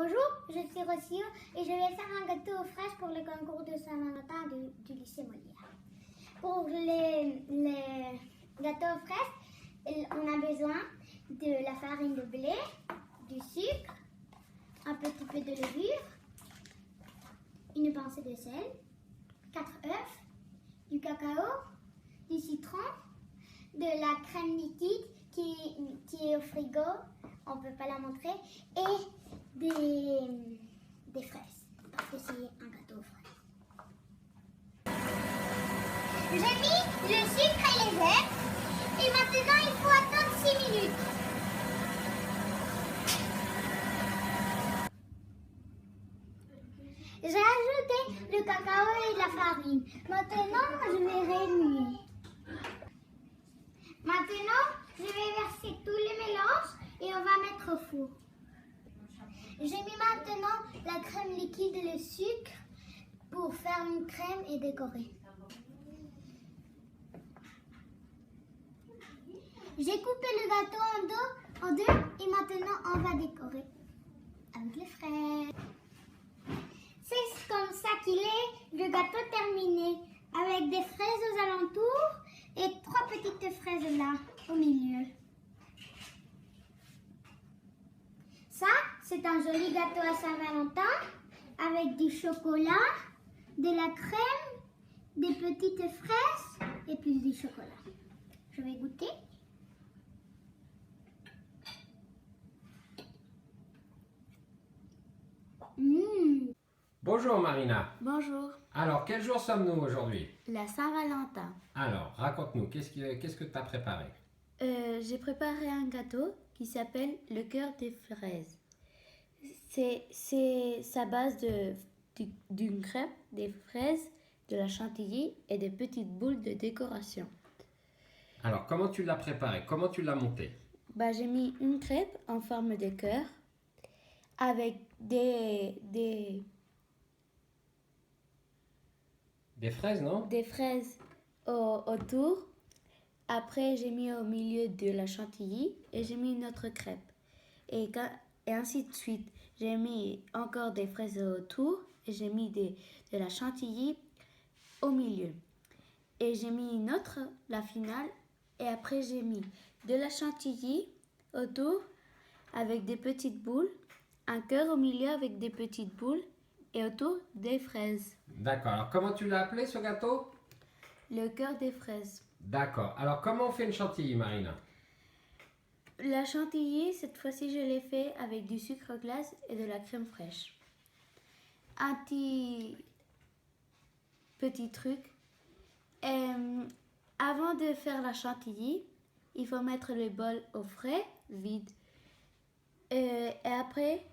Bonjour, je suis Rocio et je vais faire un gâteau aux fraises pour le concours de Saint-Valentin du lycée Molière. Pour les gâteaux aux fraises, on a besoin de la farine de blé, du sucre, un petit peu de levure, une pincée de sel, 4 œufs, du cacao, du citron, de la crème liquide qui est au frigo, on ne peut pas la montrer, et des fraises, parce que c'est un gâteau aux fraises. J'ai mis le sucre et les œufs, et maintenant il faut attendre 6 minutes. J'ai ajouté le cacao et la farine. Maintenant, je vais remuer. Maintenant, je vais verser tout le mélange et on va mettre au four. J'ai mis maintenant la crème liquide et le sucre pour faire une crème et décorer. J'ai coupé le gâteau en deux et maintenant on va décorer avec les fraises. C'est comme ça qu'il est, le gâteau terminé, avec des fraises aux alentours et 3 petites fraises là, au milieu. Ça, c'est un joli gâteau à Saint-Valentin, avec du chocolat, de la crème, des petites fraises et puis du chocolat. Je vais goûter. Bonjour Marina. Bonjour. Alors, quel jour sommes-nous aujourd'hui? La Saint-Valentin. Alors, raconte-nous, qu'est-ce que tu as préparé? J'ai préparé un gâteau qui s'appelle le cœur des fraises. C'est sa base d'une crêpe, des fraises, de la chantilly et des petites boules de décoration. Alors, comment tu l'as préparé? Comment tu l'as monté? J'ai mis une crêpe en forme de cœur avec des fraises, non? des fraises autour. Après, j'ai mis au milieu de la chantilly et j'ai mis une autre crêpe. Et ainsi de suite. J'ai mis encore des fraises autour et j'ai mis de la chantilly au milieu. Et j'ai mis une autre, la finale. Et après, j'ai mis de la chantilly autour avec des petites boules, un cœur au milieu avec des petites boules et autour des fraises. D'accord. Alors, comment tu l'as appelé ce gâteau? Le cœur des fraises. D'accord. Alors, comment on fait une chantilly, Marina? La chantilly, cette fois-ci, je l'ai fait avec du sucre glace et de la crème fraîche. Un petit truc. Avant de faire la chantilly, il faut mettre le bol au frais, vide. Et après,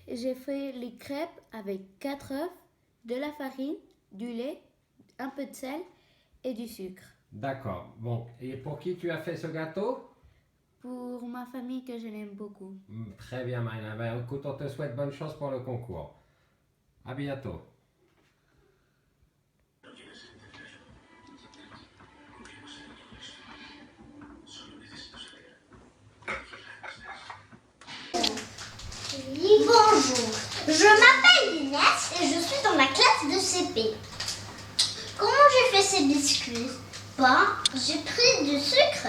j'ai fait les crêpes avec 4 œufs, de la farine, du lait, un peu de sel et du sucre. D'accord. Bon, et pour qui tu as fait ce gâteau? Pour ma famille que je l'aime beaucoup. Très bien, Marina. Ben, écoute, on te souhaite bonne chance pour le concours. À bientôt. Oui, bonjour. Je m'appelle Inès et je suis dans la classe de CP. Comment j'ai fait ces biscuits? J'ai pris du sucre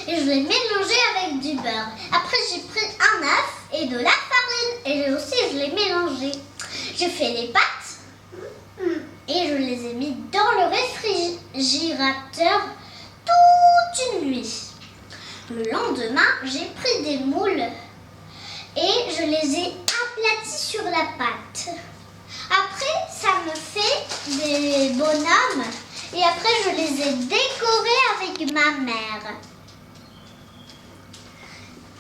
et je l'ai mélangé avec du beurre. Après, j'ai pris un œuf et de la farine et aussi je l'ai mélangé. J'ai fait les pâtes et je les ai mis dans le réfrigérateur toute une nuit. Le lendemain, j'ai pris des moules et je les ai aplatis sur la pâte. Après, ça me fait des bonhommes et après, je les ai décorés avec ma mère.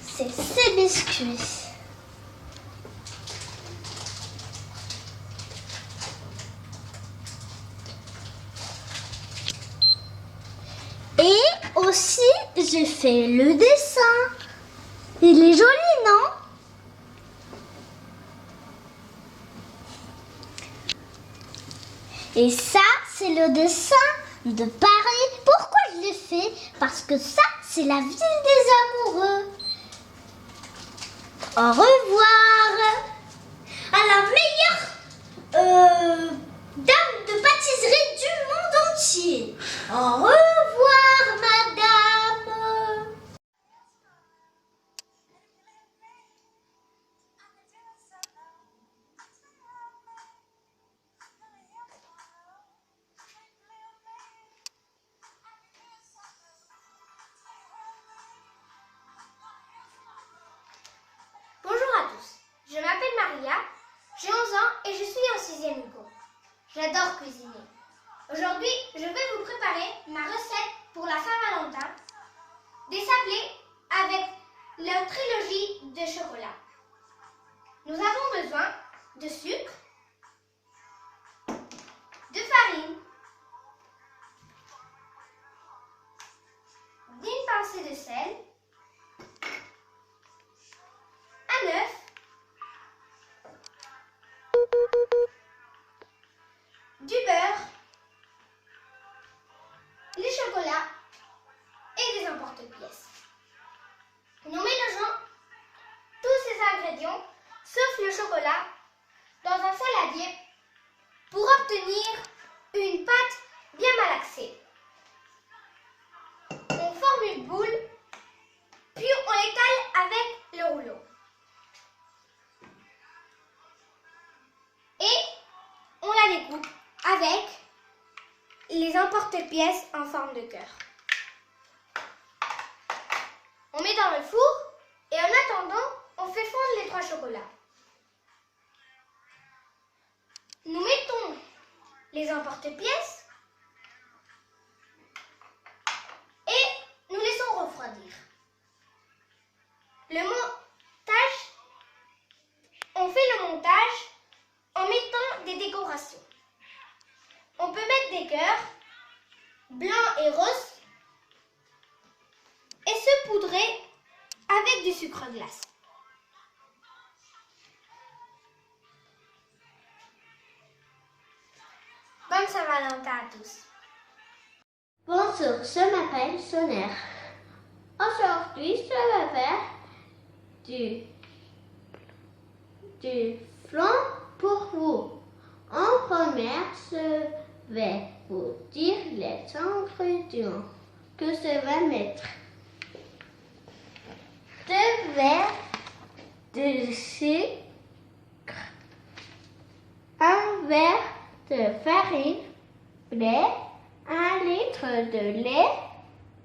C'est ces biscuits. Et aussi, j'ai fait le dessin. Il est joli, non? Et ça, c'est le dessin de Paris. Pourquoi je l'ai fait? Parce que ça, c'est la ville des amoureux. Au revoir. Maria, j'ai 11 ans et je suis en 6e Hugo. J'adore cuisiner. Aujourd'hui, je vais vous préparer ma recette pour la Saint-Valentin, des sablés avec leur trilogie de chocolat. Nous avons besoin de sucre, de farine, d'une pincée de sel, un œuf, du beurre, du chocolat et des emporte-pièces. Nous mélangeons tous ces ingrédients, sauf le chocolat, dans un saladier pour obtenir une pâte bien malaxée. On forme une boule, puis on l'étale avec le rouleau. Et on la découpe avec les emporte-pièces en forme de cœur. On met dans le four et en attendant, on fait fondre les 3 chocolats. Nous mettons les emporte-pièces et nous laissons refroidir. On fait le montage en mettant des décorations. On peut mettre des cœurs blancs et roses et se poudrer avec du sucre glace. Bonne Saint-Valentin à tous. Bonjour, je m'appelle Soner. Aujourd'hui, je vais faire du flan pour vous. En première, je vais vous dire les ingrédients que je vais mettre. 2 verres de sucre, 1 verre de farine, lait, 1 litre de lait,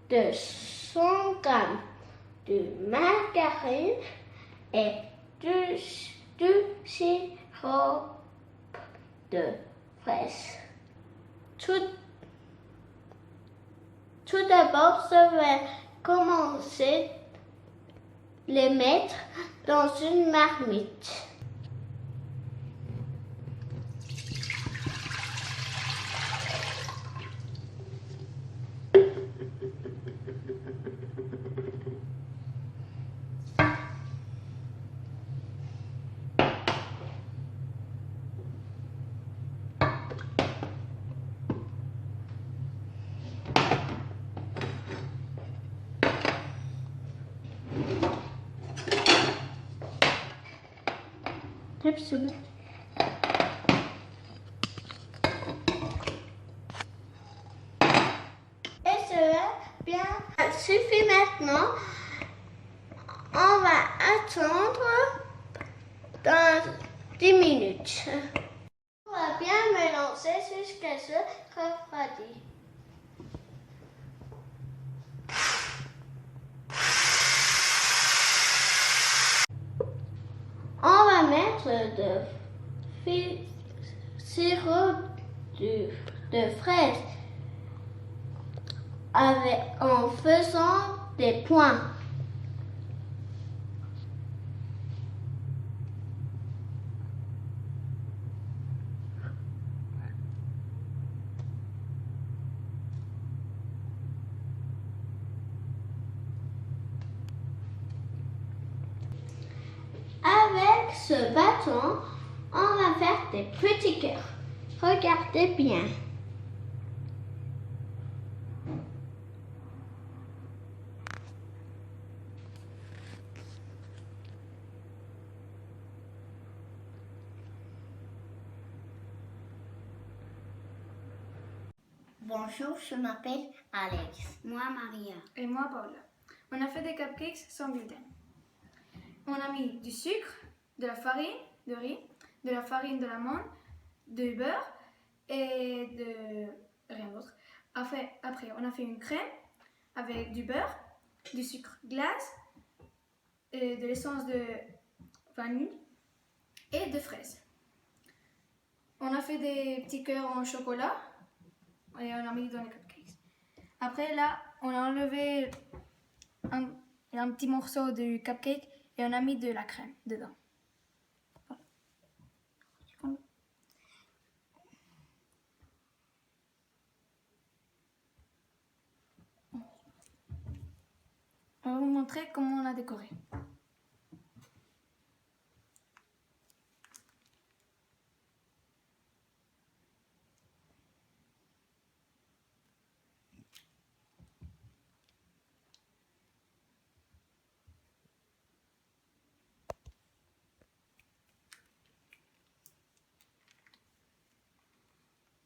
de 100 grammes de margarine et du sirop de fraise. Tout d'abord, je vais commencer les mettre dans une marmite. Absolument. Et cela bien suffit maintenant. On va attendre dans 10 minutes. On va bien mélanger jusqu'à ce que refroidit. On va mettre de sirop de fraise en faisant des points. Avec ce bâton, on va faire des petits cœurs. Regardez bien. Bonjour, je m'appelle Alex. Moi, Maria. Et moi, Paula. On a fait des cupcakes sans gluten. On a mis du sucre, de la farine de riz, de la farine de l'amande, du beurre et de rien d'autre. Après, on a fait une crème avec du beurre, du sucre glace, et de l'essence de vanille et de fraises. On a fait des petits cœurs en chocolat et on a mis dans les cupcakes. Après là, on a enlevé un petit morceau du cupcake et on a mis de la crème dedans. On va vous montrer comment on a décoré.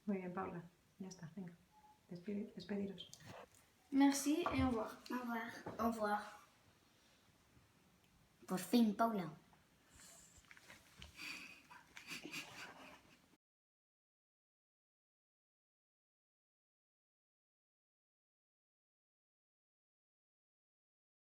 Muy bien, Paula. Ya está, venga. Despediros. Merci et au revoir. Au revoir. Au revoir. Por fin, Paula.